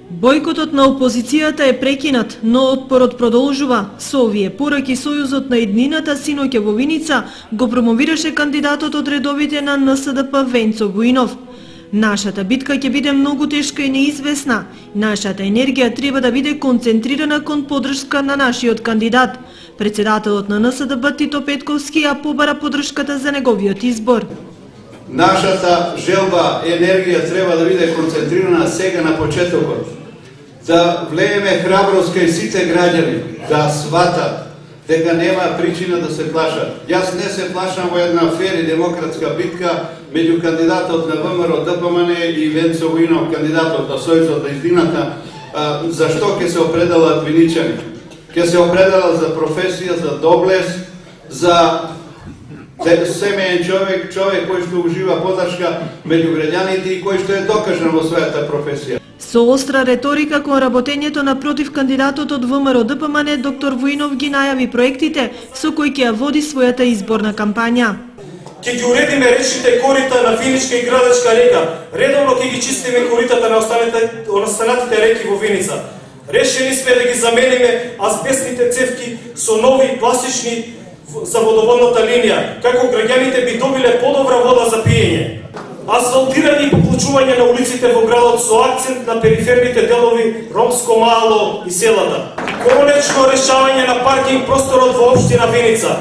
Бојкотот на опозицијата е прекинат, но отпорот продолжува. Со овие пораки Сојузот на еднината синоќа во Виница го промовираше кандидатот од редовите на НСДП Венцо Војнов. Нашата битка ќе биде многу тешка и неизвестна. Нашата енергија треба да биде концентрирана кон поддршка на нашиот кандидат. Председателот на НСДП Тито Петковски ја побара поддршката за неговиот избор. Нашата желба, енергија треба да биде концентрирана сега на почетокот. Да влееме храброст кај сите граѓани, да сватат дека нема причина да се плашат. Јас не се плашам во една фер и демократска битка меѓу кандидатот на ВМРО ДПМН и Венцо Војнов, кандидатот на Сојузот на еднината, зашто ќе се определат виничани. Ќе се определат за професија, за доблес, за семеен човек кој што ужива поддршка меѓу граѓаните и кој што е докажан во својата професија. Со остра реторика кон работењето на против кандидатот од ВМРО ДПМН, доктор Војнов ги најави проектите со кои ќе ја води својата изборна кампања. Ќе ги уредиме речните корита на Виничка и Градечка река. Редовно ќе ги чистиме коритата на останатите реки во Виница. Решени сме да ги замениме азбестните цевки со нови пластични за водоводната линија, како граѓаните би добиле подобра вода за пиење. Асфалтирани поклучување на улиците во градот со акцент на периферните делови, ромско мало и селата. Конечно решавање на паркинг просторот во општина Виница.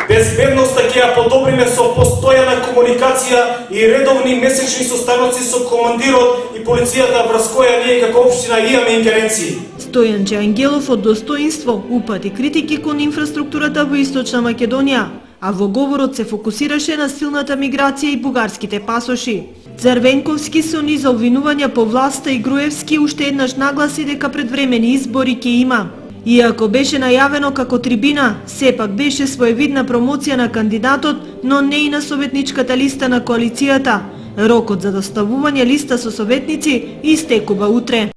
Безбедноста ќе ја подобриме со постојана комуникација и редовни месечни состаноци со командирот и полицијата врз која ние како општина имаме ингеренции. Стојанче Ангелов од Достоинство упати критики кон инфраструктурата во Источна Македонија, а во говорот се фокусираше на силната миграција и бугарските пасоши. Црвенковски со низ обвинувања по власта и Груевски уште еднаш нагласи дека предвремени избори ќе има. Иако беше најавено како трибина, сепак беше своевидна промоција на кандидатот, но не и на советничката листа на коалицијата. Рокот за доставување листа со советници истекува утре.